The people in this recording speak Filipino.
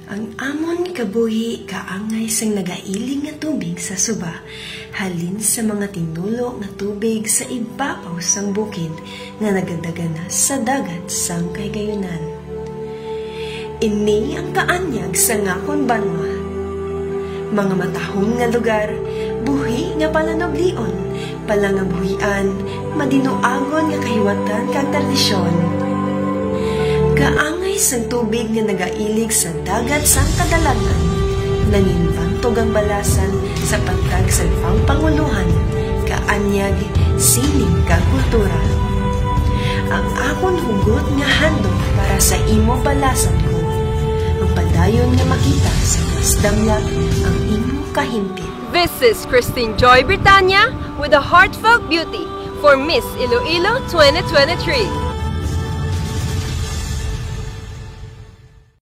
Ang amon kabuhi kaangay sang nagailing nga tubig sa suba, halin sa mga tinulo nga tubig sa ibabaw sang bukid nga nagadagana sa dagat sang kahigayunan. Ini ang kaanyag sa ngakon banwa. Mga matahong nga lugar, buhi nga pananoblion, palang nga buhian, madinuagon nga kahiwatan kag tradisyon. Kaangay sang tubig nga nagailig sa dagat sang kadalanan, nanginbantog ang balasan sa pagtag sa pangpanguluhan, kaanyag, sining kag kultura. Ang akon hugot nga handog para sa imo balasan ko, ang padayon nga makita sa mas damlag ang imo kahimpit. This is Christine Joy Britannia with a heartfelt beauty for Miss Iloilo 2023.